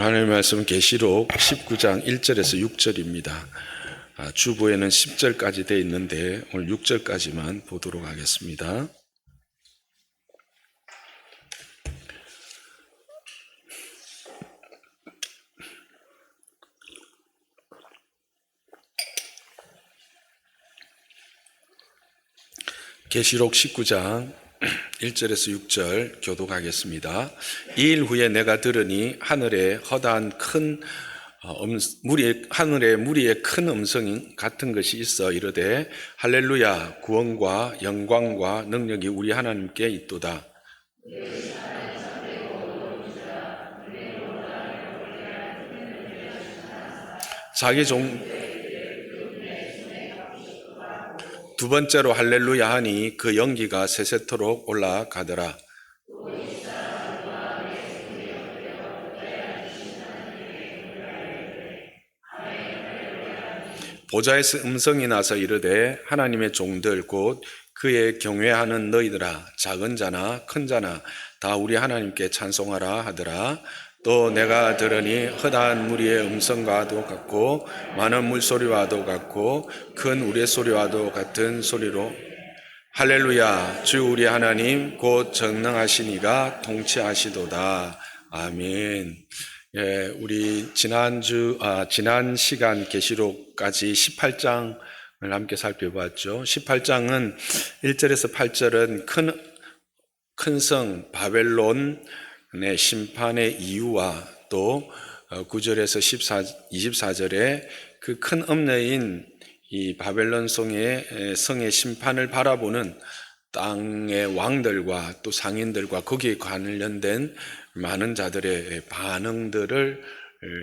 하나님의 말씀은 계시록 19장 1절에서 6절입니다. 주보에는 10절까지 되어 있는데 오늘 6절까지만 보도록 하겠습니다. 계시록 19장 1절에서 6절 교독하겠습니다. 이 일 후에 내가 들으니 하늘에 허다한 하늘에 무리의 큰 음성 같은 것이 있어 이르되 할렐루야, 구원과 영광과 능력이 우리 하나님께 있도다. 자기 두 번째로 할렐루야 하니 그 연기가 세세토록 올라가더라. 보좌에서 음성이 나서 이르되 하나님의 종들 곧 그의 경외하는 너희들아, 작은 자나 큰 자나 다 우리 하나님께 찬송하라 하더라. 또 내가 들으니 허다한 무리의 음성과도 같고 많은 물소리와도 같고 큰 우레소리와도 같은 소리로 할렐루야, 주 우리 하나님 곧 전능하시니가 통치하시도다. 아멘. 예, 우리 지난 시간 계시록까지 18장을 함께 살펴봤죠. 18장은 1절에서 8절은 큰 성 바벨론의 심판의 이유와 또 9절에서 24절에 그 큰 엄려인 이 바벨론 성의 심판을 바라보는 땅의 왕들과 또 상인들과 거기에 관련된 많은 자들의 반응들을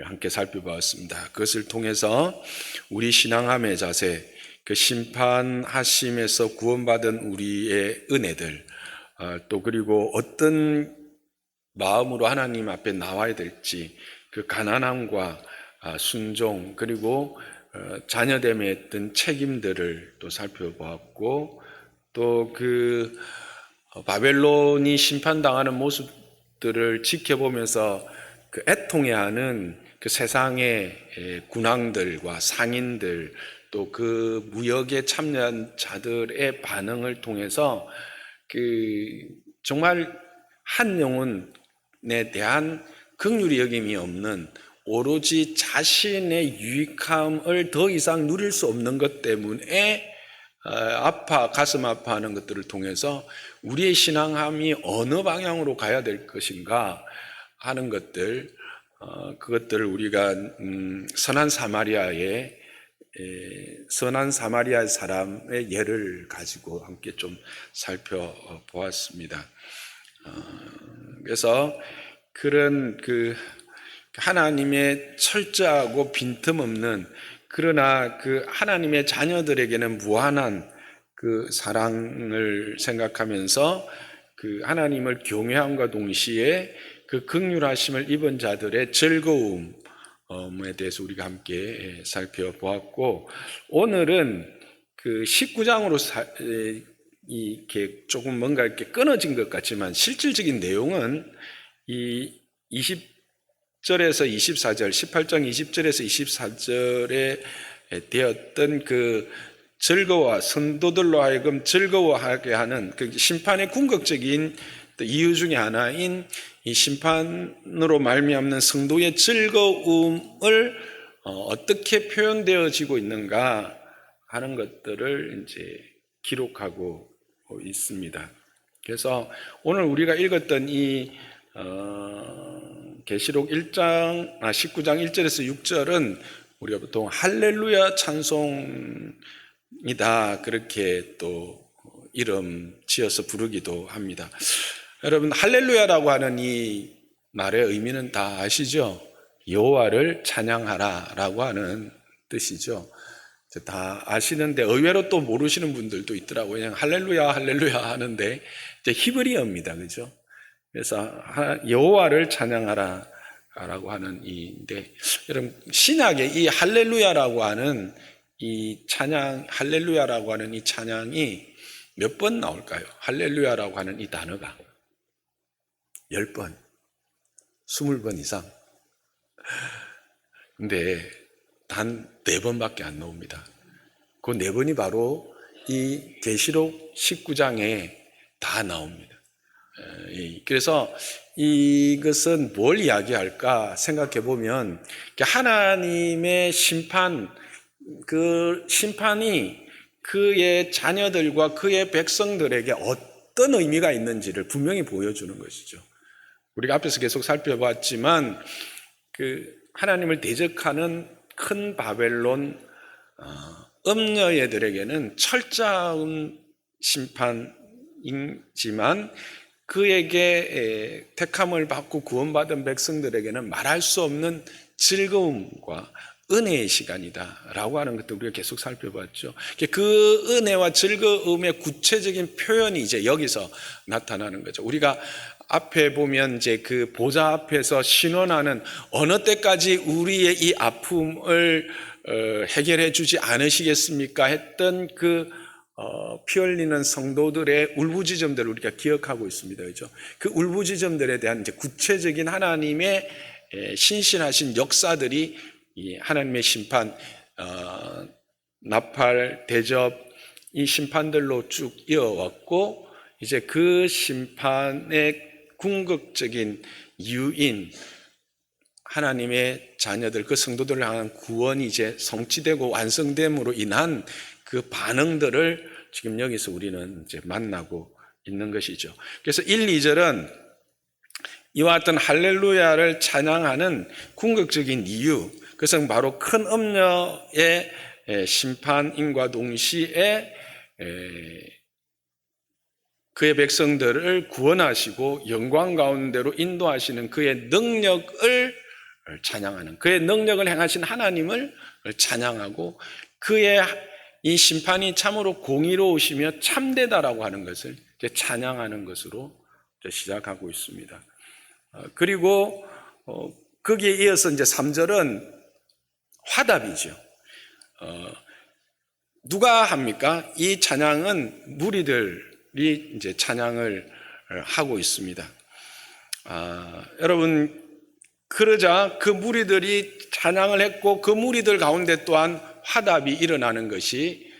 함께 살펴보았습니다. 그것을 통해서 우리 신앙함의 자세, 그 심판하심에서 구원받은 우리의 은혜들, 또 그리고 어떤 마음으로 하나님 앞에 나와야 될지, 그 가난함과 순종, 그리고 자녀됨에 했던 책임들을 또 살펴보았고, 또 그 바벨론이 심판당하는 모습들을 지켜보면서 그 애통해하는 그 세상의 군왕들과 상인들, 또 그 무역에 참여한 자들의 반응을 통해서 그 정말 한 영혼에 대한 긍휼히 여김이 없는, 오로지 자신의 유익함을 더 이상 누릴 수 없는 것 때문에 가슴 아파하는 것들을 통해서 우리의 신앙함이 어느 방향으로 가야 될 것인가 하는 것들, 그것들을 우리가 선한 사마리아 사람의 예를 가지고 함께 좀 살펴보았습니다. 그래서 그런 그 하나님의 철저하고 빈틈없는, 그러나 그 하나님의 자녀들에게는 무한한 그 사랑을 생각하면서 그 하나님을 경외함과 동시에 그 긍휼하심을 입은 자들의 즐거움에 대해서 우리가 함께 살펴보았고, 오늘은 그 19장으로 이렇게 조금 뭔가 이렇게 끊어진 것 같지만 실질적인 내용은 이 20절에서 24절, 18장 20절에서 24절에 되었던 그 성도들로 하여금 즐거워하게 하는 그 심판의 궁극적인 이유 중에 하나인 이 심판으로 말미암는 성도의 즐거움을 어떻게 표현되어지고 있는가 하는 것들을 이제 기록하고 있습니다. 그래서 오늘 우리가 읽었던 이 계시록 19장 1절에서 6절은 우리가 보통 할렐루야 찬송이다, 그렇게 또 이름 지어서 부르기도 합니다. 여러분, 할렐루야라고 하는 이 말의 의미는 다 아시죠? 여호와를 찬양하라 라고 하는 뜻이죠. 다 아시는데 의외로 또 모르시는 분들도 있더라고요. 그냥 할렐루야 할렐루야 하는데 이제 히브리어입니다, 그죠? 그래서 여호와를 찬양하라 라고 하는 이인데, 여러분, 신약에 이 할렐루야라고 하는 이 찬양, 할렐루야라고 하는 이 찬양이 몇 번 나올까요? 할렐루야라고 하는 이 단어가 10번, 20번 이상 근데 단 4번밖에 안 나옵니다. 그 4번이 바로 이 계시록 19장에 다 나옵니다. 그래서 이것은 뭘 이야기할까 생각해 보면 하나님의 심판, 그 심판이 그의 자녀들과 그의 백성들에게 어떤 의미가 있는지를 분명히 보여주는 것이죠. 우리가 앞에서 계속 살펴봤지만 그 하나님을 대적하는 큰 바벨론 음녀애들에게는 철저한 심판이지만 그에게 택함을 받고 구원받은 백성들에게는 말할 수 없는 즐거움과 은혜의 시간이다라고 하는 것도 우리가 계속 살펴봤죠. 그 은혜와 즐거움의 구체적인 표현이 이제 여기서 나타나는 거죠. 우리가 앞에 보면 이제 그 보좌 앞에서 신원하는 어느 때까지 우리의 이 아픔을 해결해 주지 않으시겠습니까? 했던 그 피 흘리는 성도들의 울부짖음들을 우리가 기억하고 있습니다. 그죠? 그 울부짖음들에 대한 이제 구체적인 하나님의 신실하신 역사들이 이 하나님의 심판, 나팔, 대접, 이 심판들로 쭉 이어왔고, 이제 그 심판의 궁극적인 이유인 하나님의 자녀들, 그 성도들을 향한 구원이 이제 성취되고 완성됨으로 인한 그 반응들을 지금 여기서 우리는 이제 만나고 있는 것이죠. 그래서 1, 2절은 이와 같은 할렐루야를 찬양하는 궁극적인 이유, 그것은 바로 큰 음녀의 심판인과 동시에 그의 백성들을 구원하시고 영광 가운데로 인도하시는 그의 능력을 찬양하는, 그의 능력을 행하신 하나님을 찬양하고 그의 이 심판이 참으로 공의로우시며 참되다라고 하는 것을 찬양하는 것으로 시작하고 있습니다. 그리고 거기에 이어서 이제 3절은 화답이죠. 누가 합니까? 이 찬양은 무리들이 이제 찬양을 하고 있습니다. 여러분, 그러자 그 무리들이 찬양을 했고 그 무리들 가운데 또한 화답이 일어나는 것이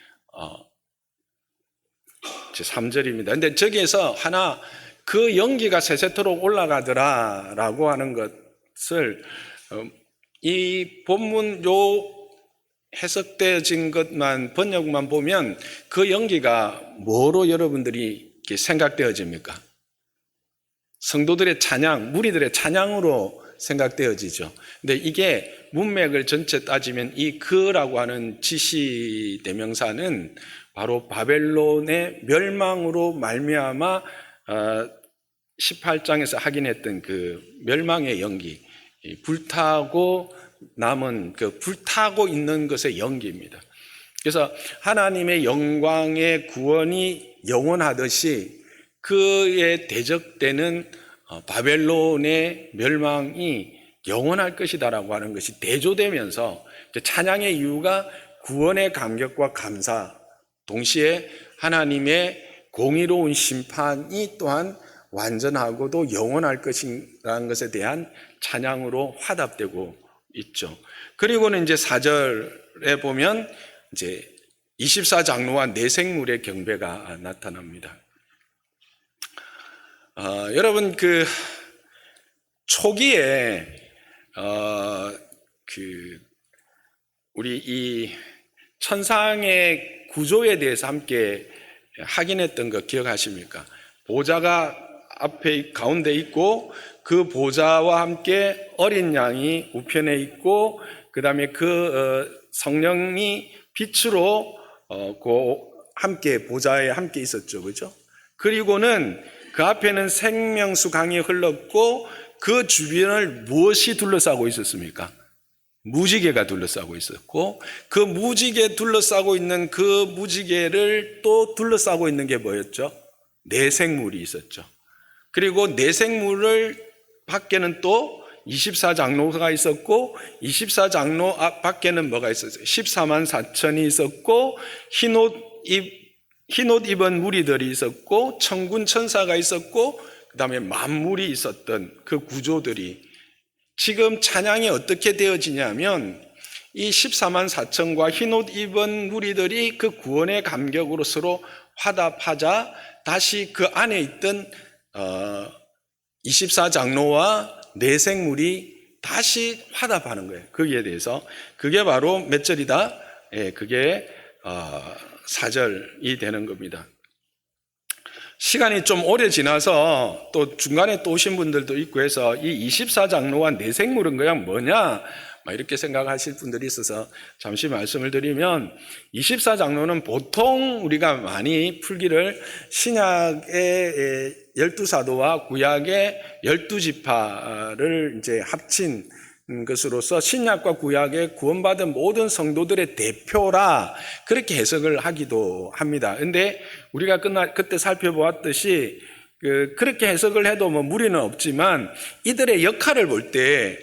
3절입니다. 근데 저기에서 하나 그 연기가 세세토록 올라가더라라고 하는 것을 이 본문 요 해석되어진 것만 번역만 보면 그 연기가 뭐로 여러분들이 생각되어집니까? 성도들의 찬양, 무리들의 찬양으로 생각되어지죠. 근데 이게 문맥을 전체 따지면 이 그라고 하는 지시 대명사는 바로 바벨론의 멸망으로 말미암아 18장에서 하긴 했던 그 멸망의 연기, 불타고 남은 그 불타고 있는 것의 연기입니다. 그래서 하나님의 영광의 구원이 영원하듯이 그에 대적되는 바벨론의 멸망이 영원할 것이다라고 하는 것이 대조되면서 찬양의 이유가 구원의 감격과 감사, 동시에 하나님의 공의로운 심판이 또한 완전하고도 영원할 것이라는 것에 대한 찬양으로 화답되고 있죠. 그리고는 이제 4절에 보면 이제 24장로와 내생물의 경배가 나타납니다. 여러분 그 초기에 우리 이 천상의 구조에 대해서 함께 확인했던 거 기억하십니까? 보좌가 앞에 가운데 있고 그 보좌와 함께 어린 양이 우편에 있고 그 다음에 그 성령이 빛으로 함께 보좌에 함께 있었죠, 그렇죠? 그리고는 그 앞에는 생명수 강이 흘렀고 그 주변을 무엇이 둘러싸고 있었습니까? 무지개가 둘러싸고 있었고 그 무지개 둘러싸고 있는 그 무지개를 또 둘러싸고 있는 게 뭐였죠? 내생물이 있었죠. 그리고 내생물을 밖에는 또 24장로가 있었고 24장로 밖에는 뭐가 있었어요? 14만 4천이 있었고 흰옷 입은 무리들이 있었고 천군 천사가 있었고 그 다음에 만물이 있었던 그 구조들이 지금 찬양이 어떻게 되어지냐면 이 14만 4천과 흰옷 입은 무리들이 그 구원의 감격으로 서로 화답하자 다시 그 안에 있던 24장로와 내생물이 다시 화답하는 거예요. 거기에 대해서. 그게 바로 몇 절이다? 예, 그게 4절이 되는 겁니다. 시간이 좀 오래 지나서 또 중간에 또 오신 분들도 있고 해서 이 24장로와 내생물은 그냥 뭐냐? 이렇게 생각하실 분들이 있어서 잠시 말씀을 드리면 24장로는 보통 우리가 많이 풀기를 신약의 12사도와 구약의 12지파를 이제 합친 것으로서 신약과 구약의 구원받은 모든 성도들의 대표라 그렇게 해석을 하기도 합니다. 근데 우리가 그때 살펴보았듯이 그렇게 해석을 해도 뭐 무리는 없지만 이들의 역할을 볼 때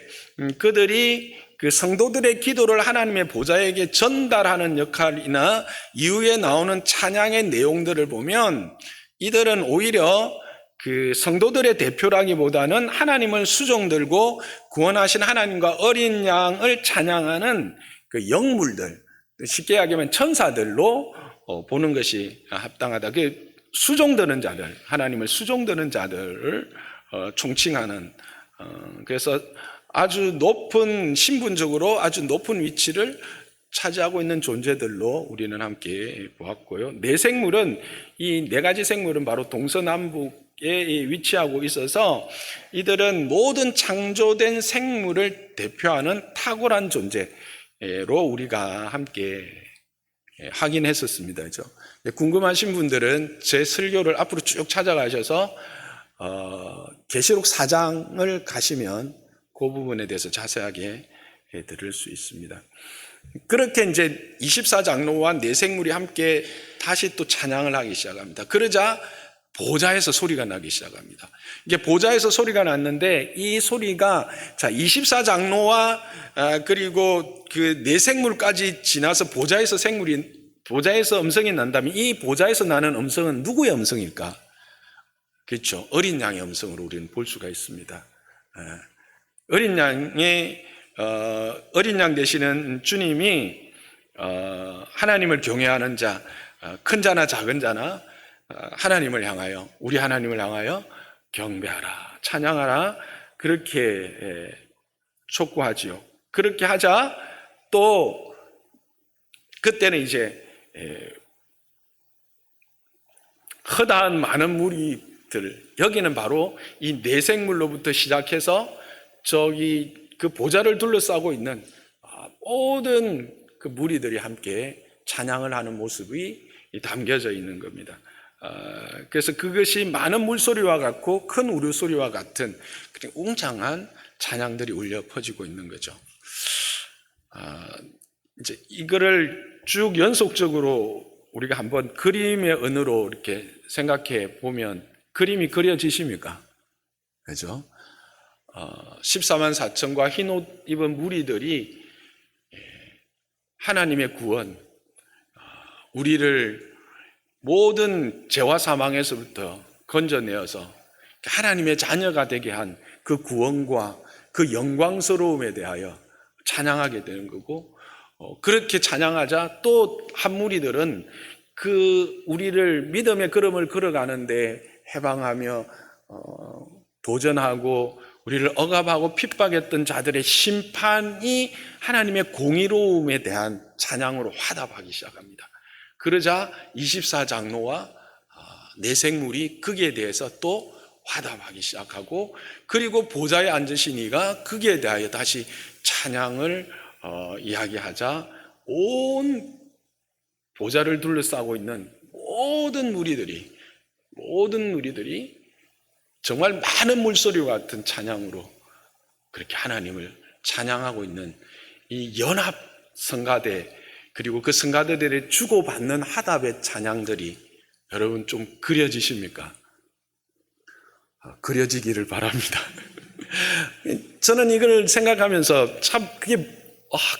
그들이 그 성도들의 기도를 하나님의 보좌에게 전달하는 역할이나 이후에 나오는 찬양의 내용들을 보면 이들은 오히려 그 성도들의 대표라기보다는 하나님을 수종들고 구원하신 하나님과 어린 양을 찬양하는 그 영물들, 쉽게 이야기하면 천사들로 보는 것이 합당하다. 그 수종드는 자들, 하나님을 수종드는 자들을 총칭하는 그래서 아주 높은 신분적으로 아주 높은 위치를 차지하고 있는 존재들로 우리는 함께 보았고요. 내생물은 이 네 가지 생물은 바로 동서남북에 위치하고 있어서 이들은 모든 창조된 생물을 대표하는 탁월한 존재로 우리가 함께 확인했었습니다. 그죠? 궁금하신 분들은 제 설교를 앞으로 쭉 찾아가셔서 계시록 4장을 가시면 그 부분에 대해서 자세하게 들을 수 있습니다. 그렇게 이제 24장로와 내생물이 함께 다시 또 찬양을 하기 시작합니다. 그러자 보좌에서 소리가 나기 시작합니다. 이게 보좌에서 소리가 났는데 이 소리가 24장로와 그리고 그 내생물까지 지나서 보좌에서 음성이 난다면 이 보좌에서 나는 음성은 누구의 음성일까? 그렇죠. 어린 양의 음성으로 우리는 볼 수가 있습니다. 어린 양 되시는 주님이 하나님을 경외하는 자, 큰 자나 작은 자나 하나님을 향하여 우리 하나님을 향하여 경배하라, 찬양하라 그렇게 촉구하지요. 그렇게 하자 또 그때는 이제 허다한 많은 무리들 여기는 바로 이 내생물로부터 시작해서 저기 그 보좌를 둘러싸고 있는 모든 그 무리들이 함께 찬양을 하는 모습이 담겨져 있는 겁니다. 그래서 그것이 많은 물소리와 같고 큰 우르소리와 같은 그냥 웅장한 찬양들이 울려 퍼지고 있는 거죠. 이제 이거를 쭉 연속적으로 우리가 한번 그림의 언어로 이렇게 생각해 보면 그림이 그려지십니까? 그죠? 14만 4천과 흰옷 입은 무리들이 하나님의 구원, 우리를 모든 죄와 사망에서부터 건져내어서 하나님의 자녀가 되게 한 그 구원과 그 영광스러움에 대하여 찬양하게 되는 거고 그렇게 찬양하자 또 한 무리들은 그 우리를 믿음의 걸음을 걸어가는데 해방하며 도전하고 우리를 억압하고 핍박했던 자들의 심판이 하나님의 공의로움에 대한 찬양으로 화답하기 시작합니다. 그러자 24장로와 내생물이 거기에 대해서 또 화답하기 시작하고 그리고 보좌에 앉으신 이가 거기에 대하여 다시 찬양을 이야기하자 온 보좌를 둘러싸고 있는 모든 무리들이 정말 많은 물소리와 같은 찬양으로 그렇게 하나님을 찬양하고 있는 이 연합 성가대 그리고 그 성가대들의 주고받는 화답의 찬양들이 여러분 좀 그려지십니까? 그려지기를 바랍니다. 저는 이걸 생각하면서 참 그게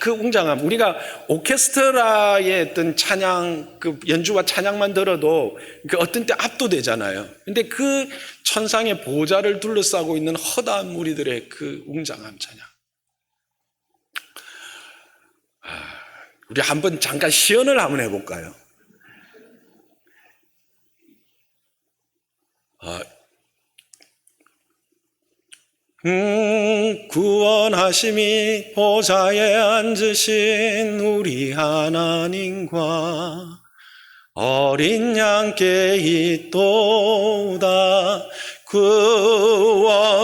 그 웅장함 우리가 오케스트라의 어떤 찬양 그 연주와 찬양만 들어도 그 어떤 때 압도되잖아요. 근데 그 천상의 보좌를 둘러싸고 있는 허다한 무리들의 그 웅장한 찬양 우리 한번 잠깐 시연을 한번 해볼까요? 구원하심이 보좌에 앉으신 우리 하나님과 어린 양께 있도다. 구원하심이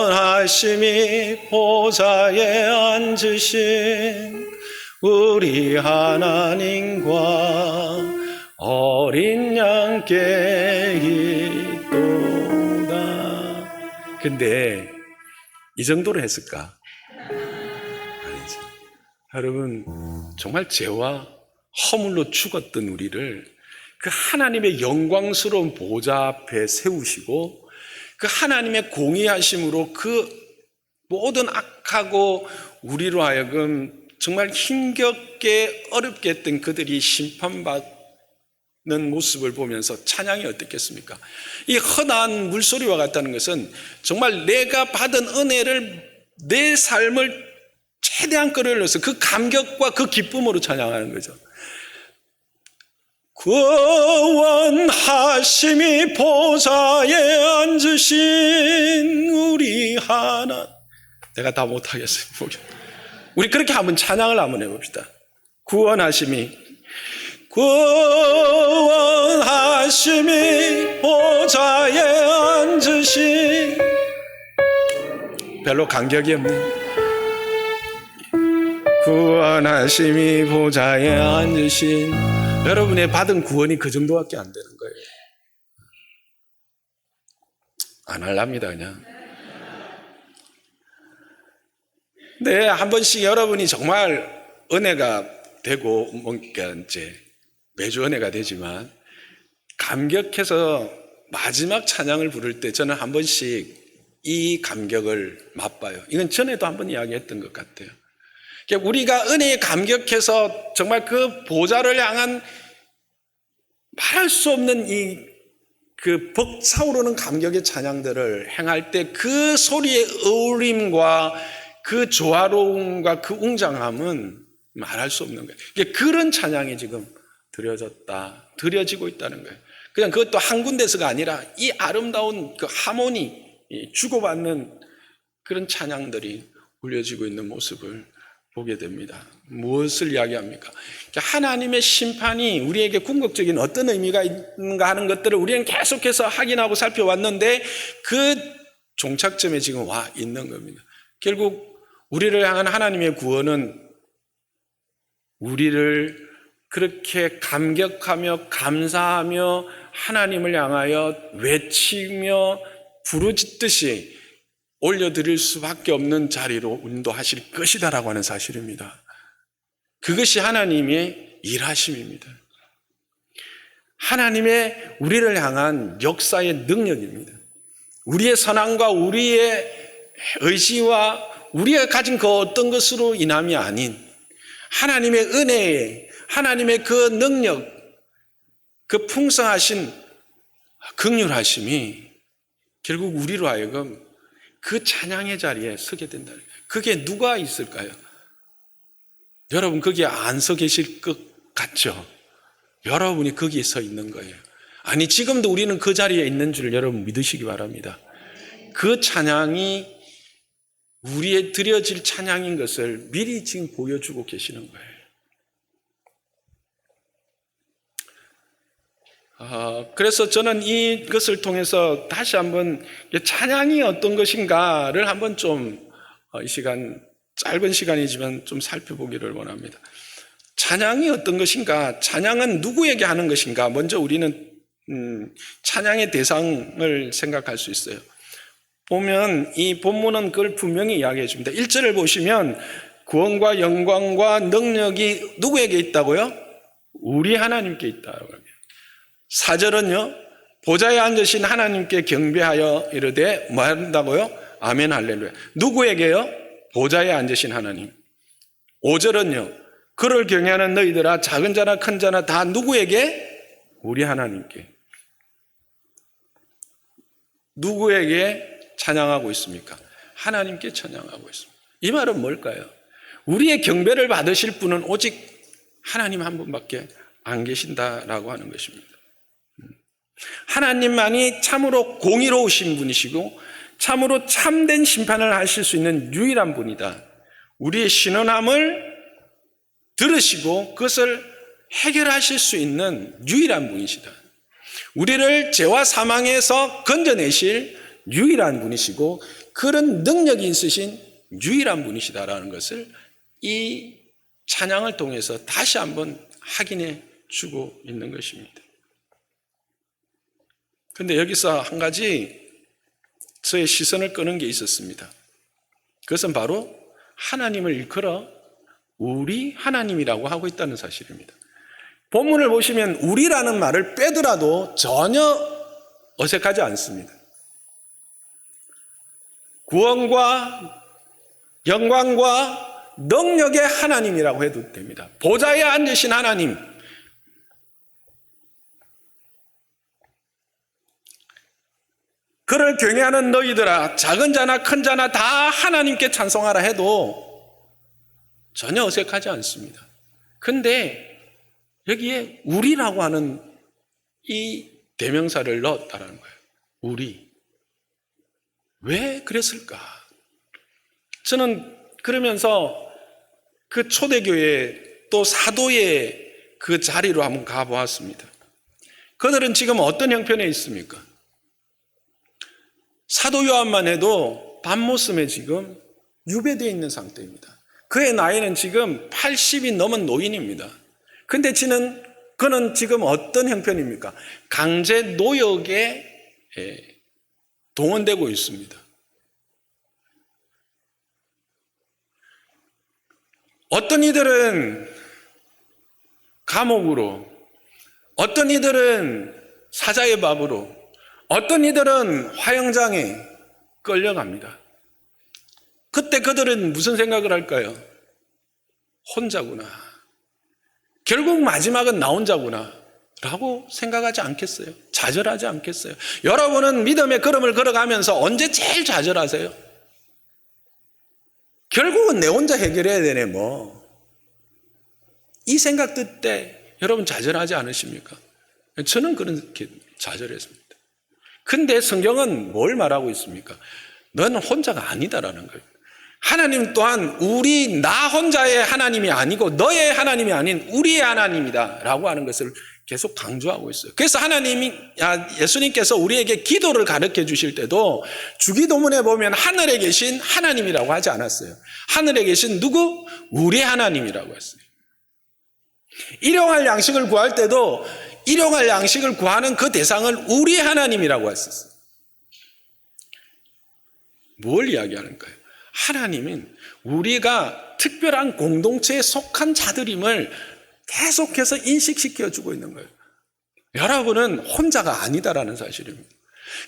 보좌에 앉으신 우리 하나님과 어린 양께 있도다. 근데 이 정도로 했을까? 아니지. 여러분, 정말 죄와 허물로 죽었던 우리를 그 하나님의 영광스러운 보좌 앞에 세우시고 그 하나님의 공의하심으로 그 모든 악하고 우리로 하여금 정말 힘겹게 어렵게 했던 그들이 심판받는 모습을 보면서 찬양이 어떻겠습니까? 이 흔한 물소리와 같다는 것은 정말 내가 받은 은혜를 내 삶을 최대한 끌어올려서 그 감격과 그 기쁨으로 찬양하는 거죠. 구원하심이 보좌에 앉으신 우리 하나. 내가 다 못하겠어요. 우리 그렇게 한번 찬양을 한번 해봅시다. 구원하심이 보좌에 앉으신. 별로 간격이 없네. 구원하심이 보좌에 앉으신. 여러분의 받은 구원이 그 정도밖에 안 되는 거예요. 안 할랍니다, 그냥. 네, 한 번씩 여러분이 정말 은혜가 되고, 뭔가 이제 매주 은혜가 되지만, 감격해서 마지막 찬양을 부를 때 저는 한 번씩 이 감격을 맛봐요. 이건 전에도 한 번 이야기했던 것 같아요. 우리가 은혜에 감격해서 정말 그 보좌를 향한 말할 수 없는 그 벅차오르는 감격의 찬양들을 행할 때 그 소리의 어울림과 그 조화로움과 그 웅장함은 말할 수 없는 거예요. 그런 찬양이 지금 드려지고 있다는 거예요. 그냥 그것도 한 군데서가 아니라 이 아름다운 그 하모니, 주고받는 그런 찬양들이 울려지고 있는 모습을 보게 됩니다. 무엇을 이야기합니까? 하나님의 심판이 우리에게 궁극적인 어떤 의미가 있는가 하는 것들을 우리는 계속해서 확인하고 살펴왔는데 그 종착점에 지금 와 있는 겁니다. 결국 우리를 향한 하나님의 구원은 우리를 그렇게 감격하며 감사하며 하나님을 향하여 외치며 부르짖듯이 올려드릴 수밖에 없는 자리로 인도하실 것이다라고 하는 사실입니다. 그것이 하나님의 일하심입니다. 하나님의 우리를 향한 역사의 능력입니다. 우리의 선함과 우리의 의지와 우리가 가진 그 어떤 것으로 인함이 아닌 하나님의 은혜에 하나님의 그 능력, 그 풍성하신 긍휼하심이 결국 우리로 하여금 그 찬양의 자리에 서게 된다는 거예요. 그게 누가 있을까요? 여러분 거기에 안 서 계실 것 같죠? 여러분이 거기에 서 있는 거예요. 아니 지금도 우리는 그 자리에 있는 줄 여러분 믿으시기 바랍니다. 그 찬양이 우리의 드려질 찬양인 것을 미리 지금 보여주고 계시는 거예요. 그래서 저는 이것을 통해서 다시 한번 찬양이 어떤 것인가를 한번 좀 이 시간, 짧은 시간이지만 좀 살펴보기를 원합니다. 찬양이 어떤 것인가? 찬양은 누구에게 하는 것인가? 먼저 우리는 찬양의 대상을 생각할 수 있어요. 보면 이 본문은 그걸 분명히 이야기해 줍니다. 1절을 보시면 구원과 영광과 능력이 누구에게 있다고요? 우리 하나님께 있다고 합니다. 4절은요, 보좌에 앉으신 하나님께 경배하여 이르되 뭐 한다고요? 아멘 할렐루야. 누구에게요? 보좌에 앉으신 하나님. 5절은요, 그를 경외하는 너희들아 작은 자나 큰 자나 다 누구에게? 우리 하나님께. 누구에게 찬양하고 있습니까? 하나님께 찬양하고 있습니다. 이 말은 뭘까요? 우리의 경배를 받으실 분은 오직 하나님 한 분밖에 안 계신다라고 하는 것입니다. 하나님만이 참으로 공의로우신 분이시고 참으로 참된 심판을 하실 수 있는 유일한 분이다. 우리의 신원함을 들으시고 그것을 해결하실 수 있는 유일한 분이시다. 우리를 죄와 사망에서 건져내실 유일한 분이시고 그런 능력이 있으신 유일한 분이시다라는 것을 이 찬양을 통해서 다시 한번 확인해 주고 있는 것입니다. 그런데 여기서 한 가지 저의 시선을 끄는 게 있었습니다. 그것은 바로 하나님을 일컬어 우리 하나님이라고 하고 있다는 사실입니다. 본문을 보시면 우리라는 말을 빼더라도 전혀 어색하지 않습니다. 구원과 영광과 능력의 하나님이라고 해도 됩니다. 보좌에 앉으신 하나님, 그를 경외하는 너희들아, 작은 자나 큰 자나 다 하나님께 찬송하라 해도 전혀 어색하지 않습니다. 근데 여기에 우리라고 하는 이 대명사를 넣었다는 거예요. 우리. 왜 그랬을까? 저는 그러면서 그 초대교회 또 사도의 그 자리로 한번 가보았습니다. 그들은 지금 어떤 형편에 있습니까? 사도 요한만 해도 밤모섬에 지금 유배되어 있는 상태입니다. 그의 나이는 지금 80이 넘은 노인입니다. 근데 그는 지금 어떤 형편입니까? 강제 노역에 동원되고 있습니다. 어떤 이들은 감옥으로, 어떤 이들은 사자의 밥으로, 어떤 이들은 화형장에 끌려갑니다. 그때 그들은 무슨 생각을 할까요? 혼자구나. 결국 마지막은 나 혼자구나 라고 생각하지 않겠어요? 좌절하지 않겠어요? 여러분은 믿음의 걸음을 걸어가면서 언제 제일 좌절하세요? 결국은 내 혼자 해결해야 되네 뭐. 이 생각 들 때 여러분 좌절하지 않으십니까? 저는 그렇게 좌절했습니다. 근데 성경은 뭘 말하고 있습니까? 너는 혼자가 아니다라는 거예요. 하나님 또한 나 혼자의 하나님이 아니고 너의 하나님이 아닌 우리의 하나님이다 라고 하는 것을 계속 강조하고 있어요. 그래서 예수님께서 우리에게 기도를 가르쳐 주실 때도 주기도문에 보면 하늘에 계신 하나님이라고 하지 않았어요. 하늘에 계신 누구? 우리의 하나님이라고 했어요. 일용할 양식을 구할 때도 일용할 양식을 구하는 그 대상을 우리의 하나님이라고 했었어요. 뭘 이야기하는가요? 하나님은 우리가 특별한 공동체에 속한 자들임을 계속해서 인식시켜주고 있는 거예요. 여러분은 혼자가 아니다라는 사실입니다.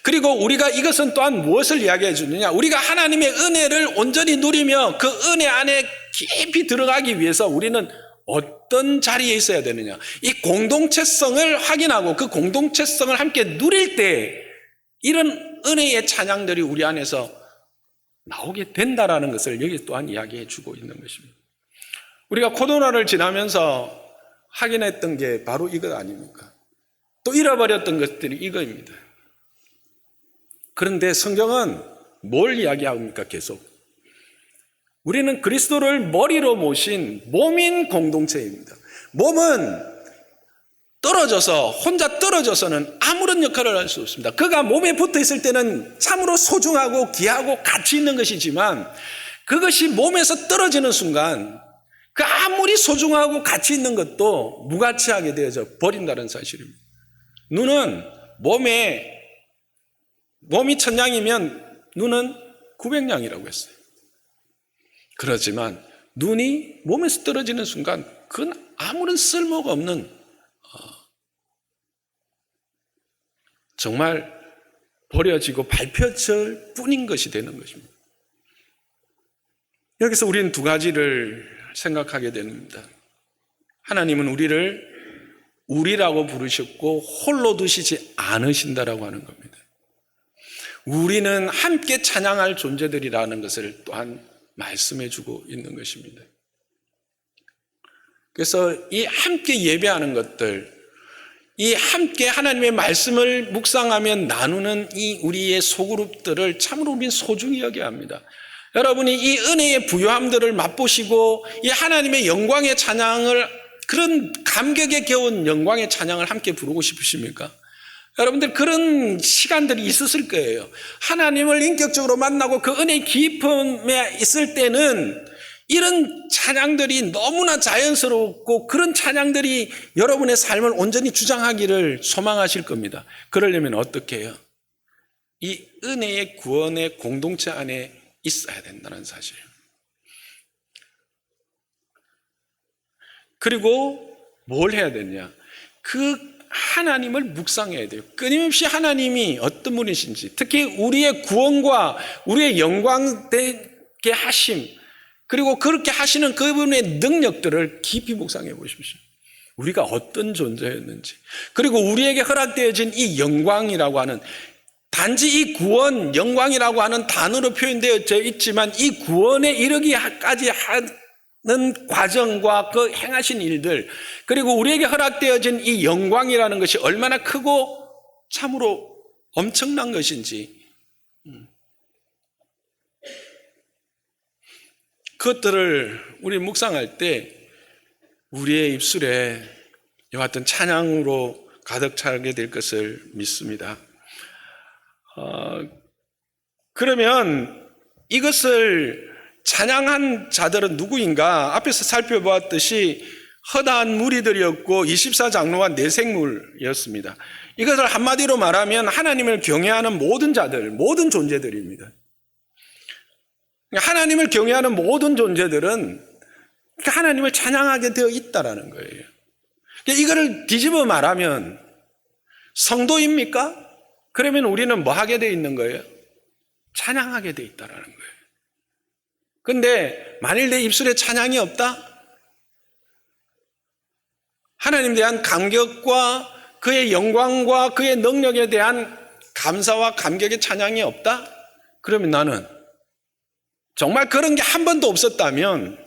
그리고 우리가 이것은 또한 무엇을 이야기해 주느냐? 우리가 하나님의 은혜를 온전히 누리며 그 은혜 안에 깊이 들어가기 위해서 우리는 어떤 자리에 있어야 되느냐? 이 공동체성을 확인하고 그 공동체성을 함께 누릴 때 이런 은혜의 찬양들이 우리 안에서 나오게 된다라는 것을 여기 또한 이야기해 주고 있는 것입니다. 우리가 코로나를 지나면서 확인했던 게 바로 이거 아닙니까? 또 잃어버렸던 것들이 이거입니다. 그런데 성경은 뭘 이야기합니까? 계속 우리는 그리스도를 머리로 모신 몸인 공동체입니다. 몸은 혼자 떨어져서는 아무런 역할을 할 수 없습니다. 그가 몸에 붙어 있을 때는 참으로 소중하고 귀하고 가치 있는 것이지만 그것이 몸에서 떨어지는 순간 그 아무리 소중하고 가치 있는 것도 무가치하게 되어져 버린다는 사실입니다. 눈은 몸이 1000양이면 눈은 900양이라고 했어요. 그렇지만 눈이 몸에서 떨어지는 순간 그건 아무런 쓸모가 없는 정말 버려지고 밟혀질 뿐인 것이 되는 것입니다. 여기서 우리는 두 가지를 생각하게 됩니다. 하나님은 우리를 우리라고 부르셨고 홀로 두시지 않으신다라고 하는 겁니다. 우리는 함께 찬양할 존재들이라는 것을 또한 말씀해 주고 있는 것입니다. 그래서 이 함께 예배하는 것들, 이 함께 하나님의 말씀을 묵상하며 나누는 이 우리의 소그룹들을 참으로 우리는 소중히 여겨야 합니다. 여러분이 이 은혜의 부요함들을 맛보시고 이 하나님의 영광의 찬양을, 그런 감격에 겨운 영광의 찬양을 함께 부르고 싶으십니까? 여러분들 그런 시간들이 있었을 거예요. 하나님을 인격적으로 만나고 그 은혜의 깊음에 있을 때는 이런 찬양들이 너무나 자연스럽고 그런 찬양들이 여러분의 삶을 온전히 주장하기를 소망하실 겁니다. 그러려면 어떻게 해요? 이 은혜의 구원의 공동체 안에 있어야 된다는 사실이에요. 그리고 뭘 해야 되냐? 그 하나님을 묵상해야 돼요. 끊임없이 하나님이 어떤 분이신지, 특히 우리의 구원과 우리의 영광되게 하심, 그리고 그렇게 하시는 그분의 능력들을 깊이 묵상해 보십시오. 우리가 어떤 존재였는지, 그리고 우리에게 허락되어진 이 영광이라고 하는, 단지 이 구원, 영광이라고 하는 단어로 표현되어 있지만 이 구원에 이르기까지 하는 과정과 그 행하신 일들, 그리고 우리에게 허락되어진 이 영광이라는 것이 얼마나 크고 참으로 엄청난 것인지, 그것들을 우리 묵상할 때 우리의 입술에 이와 같은 찬양으로 가득 차게 될 것을 믿습니다. 그러면 이것을 찬양한 자들은 누구인가? 앞에서 살펴보았듯이 허다한 무리들이었고 24장로와 내생물이었습니다. 이것을 한마디로 말하면 하나님을 경외하는 모든 자들, 모든 존재들입니다. 하나님을 경외하는 모든 존재들은 하나님을 찬양하게 되어 있다라는 거예요. 이거를 뒤집어 말하면 성도입니까? 그러면 우리는 뭐 하게 되어 있는 거예요? 찬양하게 되어 있다라는 거예요. 근데 만일 내 입술에 찬양이 없다? 하나님에 대한 감격과 그의 영광과 그의 능력에 대한 감사와 감격의 찬양이 없다? 그러면 나는 정말 그런 게 한 번도 없었다면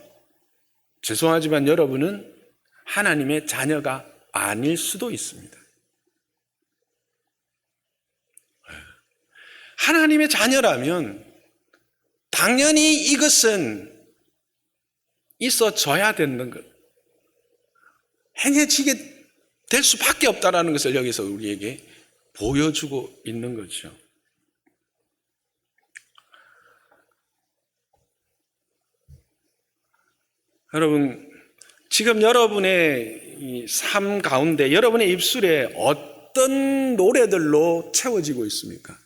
죄송하지만 여러분은 하나님의 자녀가 아닐 수도 있습니다. 하나님의 자녀라면 당연히 이것은 있어져야 되는 것, 행해지게 될 수밖에 없다는 것을 여기서 우리에게 보여주고 있는 거죠. 여러분, 지금 여러분의 이 삶 가운데 여러분의 입술에 어떤 노래들로 채워지고 있습니까?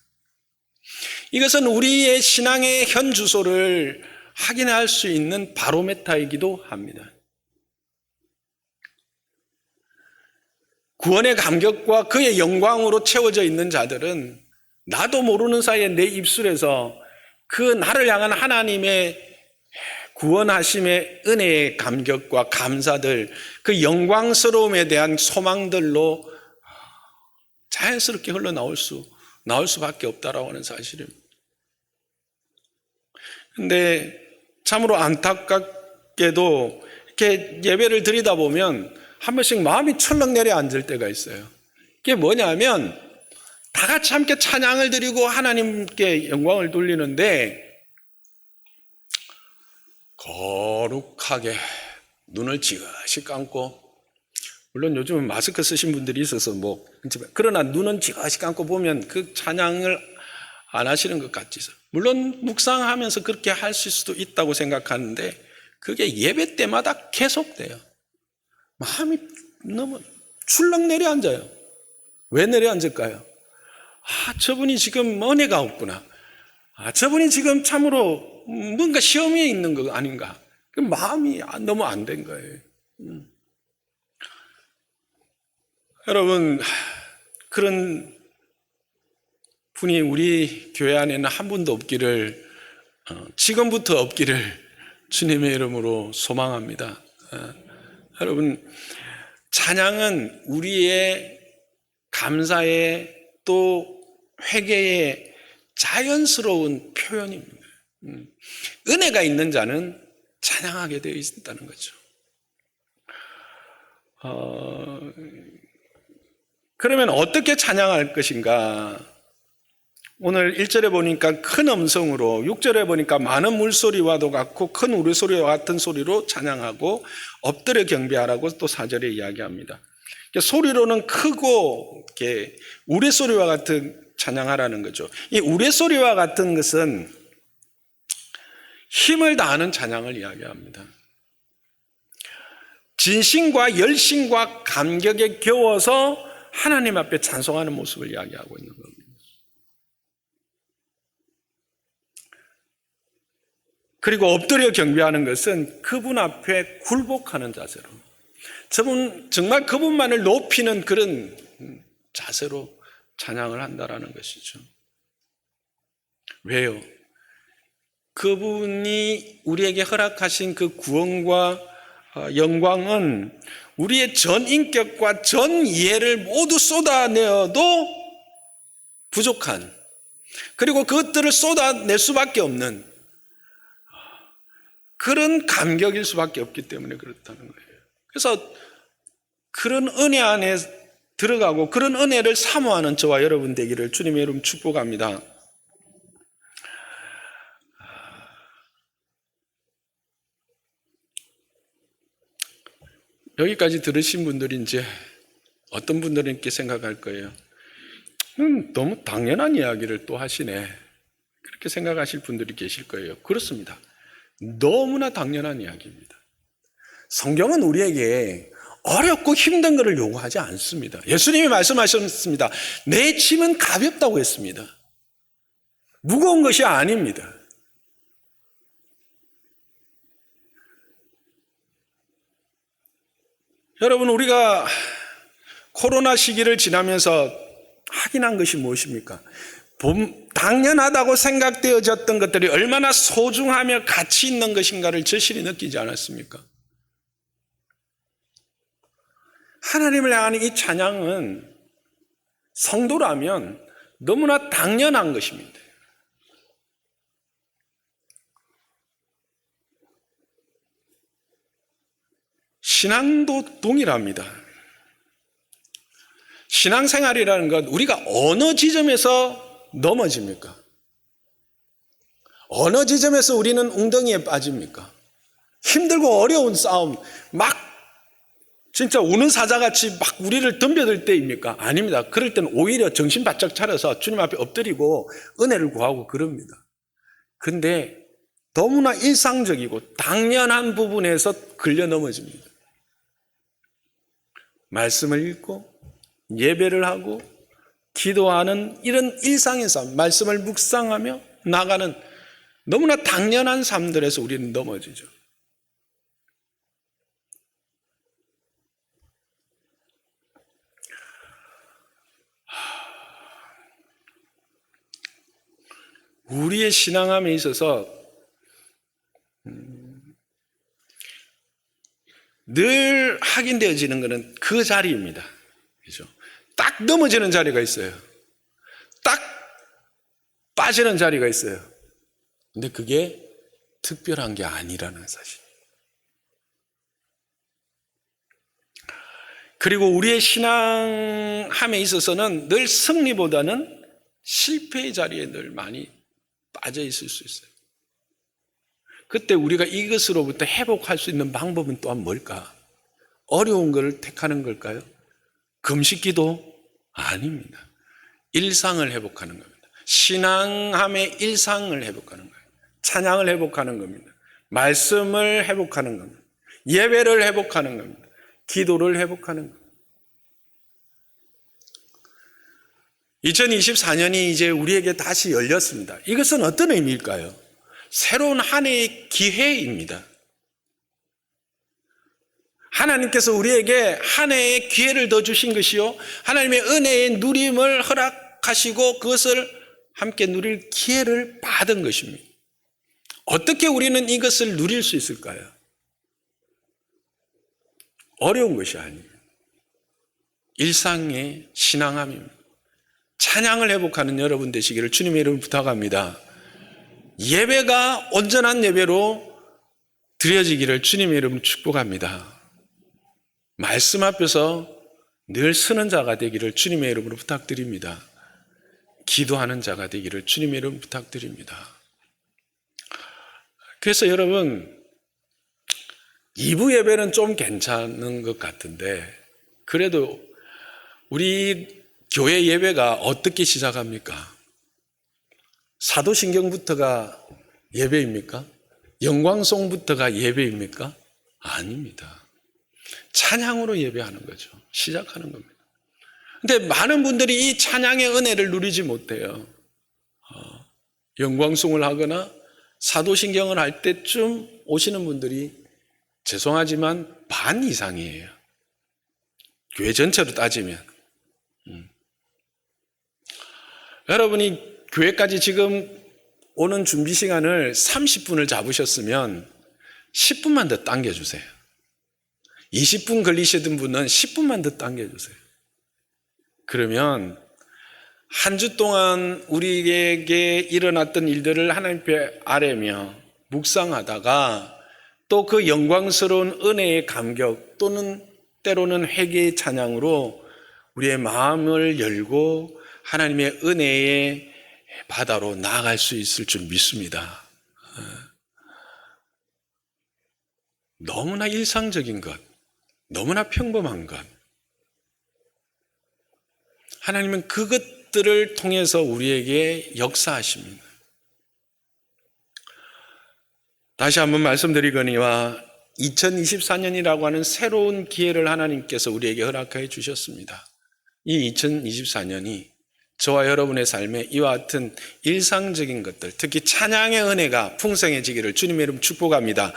이것은 우리의 신앙의 현 주소를 확인할 수 있는 바로메타이기도 합니다. 구원의 감격과 그의 영광으로 채워져 있는 자들은 나도 모르는 사이에 내 입술에서 그 나를 향한 하나님의 구원하심의 은혜의 감격과 감사들, 그 영광스러움에 대한 소망들로 자연스럽게 흘러나올 수밖에 없다라고 하는 사실입니다. 근데 참으로 안타깝게도 이렇게 예배를 드리다 보면 한 번씩 마음이 철렁 내려앉을 때가 있어요. 그게 뭐냐면 다 같이 함께 찬양을 드리고 하나님께 영광을 돌리는데 거룩하게 눈을 지그시 감고, 물론 요즘은 마스크 쓰신 분들이 있어서 그러나 눈은 지그시 감고 보면 그 찬양을 안 하시는 것 같지. 물론 묵상하면서 그렇게 하실 수도 있다고 생각하는데 그게 예배 때마다 계속돼요. 마음이 너무 출렁 내려앉아요. 왜 내려앉을까요? 저분이 지금 은혜가 없구나. 저분이 지금 참으로 뭔가 시험에 있는 거 아닌가. 그 마음이 너무 안 된 거예요. 여러분, 그런 분이 우리 교회 안에는 한 분도 없기를, 지금부터 없기를 주님의 이름으로 소망합니다. 여러분, 찬양은 우리의 감사의 또 회개의 자연스러운 표현입니다. 은혜가 있는 자는 찬양하게 되어 있다는 거죠. 그러면 어떻게 찬양할 것인가? 오늘 1절에 보니까 큰 음성으로, 6절에 보니까 많은 물소리와도 같고 큰 우레소리와 같은 소리로 찬양하고 엎드려 경배하라고 또 4절에 이야기합니다. 소리로는 크고 이렇게 우레소리와 같은 찬양하라는 거죠. 이 우레소리와 같은 것은 힘을 다하는 찬양을 이야기합니다. 진심과 열심과 감격에 겨워서 하나님 앞에 찬송하는 모습을 이야기하고 있는 겁니다. 그리고 엎드려 경배하는 것은 그분 앞에 굴복하는 자세로, 정말 그분만을 높이는 그런 자세로 찬양을 한다라는 것이죠. 왜요? 그분이 우리에게 허락하신 그 구원과 영광은 우리의 전 인격과 전 이해를 모두 쏟아내어도 부족한, 그리고 그것들을 쏟아낼 수밖에 없는 그런 감격일 수밖에 없기 때문에 그렇다는 거예요. 그래서 그런 은혜 안에 들어가고 그런 은혜를 사모하는 저와 여러분 되기를 주님의 이름 축복합니다. 여기까지 들으신 분들이 이제 어떤 분들은 이렇게 생각할 거예요. 너무 당연한 이야기를 또 하시네. 그렇게 생각하실 분들이 계실 거예요. 그렇습니다. 너무나 당연한 이야기입니다. 성경은 우리에게 어렵고 힘든 것을 요구하지 않습니다. 예수님이 말씀하셨습니다. 내 짐은 가볍다고 했습니다. 무거운 것이 아닙니다. 여러분, 우리가 코로나 시기를 지나면서 확인한 것이 무엇입니까? 당연하다고 생각되어졌던 것들이 얼마나 소중하며 가치 있는 것인가를 절실히 느끼지 않았습니까? 하나님을 향하는 이 찬양은 성도라면 너무나 당연한 것입니다. 신앙도 동일합니다. 신앙생활이라는 것, 우리가 어느 지점에서 넘어집니까? 어느 지점에서 우리는 웅덩이에 빠집니까? 힘들고 어려운 싸움, 막 진짜 우는 사자같이 막 우리를 덤벼들 때입니까? 아닙니다. 그럴 때는 오히려 정신 바짝 차려서 주님 앞에 엎드리고 은혜를 구하고 그럽니다. 근데 너무나 일상적이고 당연한 부분에서 걸려 넘어집니다. 말씀을 읽고 예배를 하고 기도하는 이런 일상의 삶, 말씀을 묵상하며 나가는 너무나 당연한 삶들에서 우리는 넘어지죠. 우리의 신앙함에 있어서 늘 확인되어지는 것은 그 자리입니다. 그죠? 딱 넘어지는 자리가 있어요. 딱 빠지는 자리가 있어요. 근데 그게 특별한 게 아니라는 사실. 그리고 우리의 신앙함에 있어서는 늘 승리보다는 실패의 자리에 늘 많이 빠져 있을 수 있어요. 그때 우리가 이것으로부터 회복할 수 있는 방법은 또한 뭘까? 어려운 걸 택하는 걸까요? 금식기도? 아닙니다. 일상을 회복하는 겁니다. 신앙함의 일상을 회복하는 거예요. 찬양을 회복하는 겁니다. 말씀을 회복하는 겁니다. 예배를 회복하는 겁니다. 기도를 회복하는 겁니다. 2024년이 이제 우리에게 다시 열렸습니다. 이것은 어떤 의미일까요? 새로운 한 해의 기회입니다. 하나님께서 우리에게 한 해의 기회를 더 주신 것이요, 하나님의 은혜의 누림을 허락하시고 그것을 함께 누릴 기회를 받은 것입니다. 어떻게 우리는 이것을 누릴 수 있을까요? 어려운 것이 아니에요. 일상의 신앙함입니다. 찬양을 회복하는 여러분 되시기를 주님의 이름으로 부탁합니다. 예배가 온전한 예배로 드려지기를 주님의 이름으로 축복합니다. 말씀 앞에서 늘 서는 자가 되기를 주님의 이름으로 부탁드립니다. 기도하는 자가 되기를 주님의 이름으로 부탁드립니다. 그래서 여러분, 2부 예배는 좀 괜찮은 것 같은데 그래도 우리 교회 예배가 어떻게 시작합니까? 사도신경부터가 예배입니까? 영광송부터가 예배입니까? 아닙니다. 찬양으로 예배하는 거죠. 시작하는 겁니다. 근데 많은 분들이 이 찬양의 은혜를 누리지 못해요. 영광송을 하거나 사도신경을 할 때쯤 오시는 분들이 죄송하지만 반 이상이에요. 교회 전체로 따지면. 여러분이 교회까지 지금 오는 준비 시간을 30분을 잡으셨으면 10분만 더 당겨주세요. 20분 걸리시던 분은 10분만 더 당겨주세요. 그러면 한 주 동안 우리에게 일어났던 일들을 하나님 앞에 아뢰며 묵상하다가 또 그 영광스러운 은혜의 감격 또는 때로는 회개의 찬양으로 우리의 마음을 열고 하나님의 은혜의 바다로 나아갈 수 있을 줄 믿습니다. 너무나 일상적인 것, 너무나 평범한 것, 하나님은 그것들을 통해서 우리에게 역사하십니다. 다시 한번 말씀드리거니와 2024년이라고 하는 새로운 기회를 하나님께서 우리에게 허락해 주셨습니다. 이 2024년이 저와 여러분의 삶에 이와 같은 일상적인 것들, 특히 찬양의 은혜가 풍성해지기를 주님의 이름 축복합니다.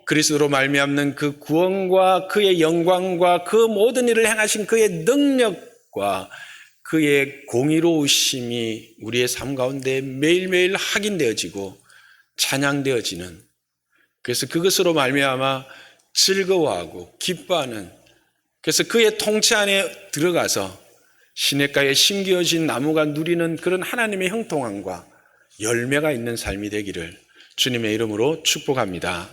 그리스도로 말미암는 그 구원과 그의 영광과 그 모든 일을 행하신 그의 능력과 그의 공의로우심이 우리의 삶 가운데 매일매일 확인되어지고 찬양되어지는, 그래서 그것으로 말미암아 즐거워하고 기뻐하는, 그래서 그의 통치 안에 들어가서 시냇가에 심겨진 나무가 누리는 그런 하나님의 형통함과 열매가 있는 삶이 되기를 주님의 이름으로 축복합니다.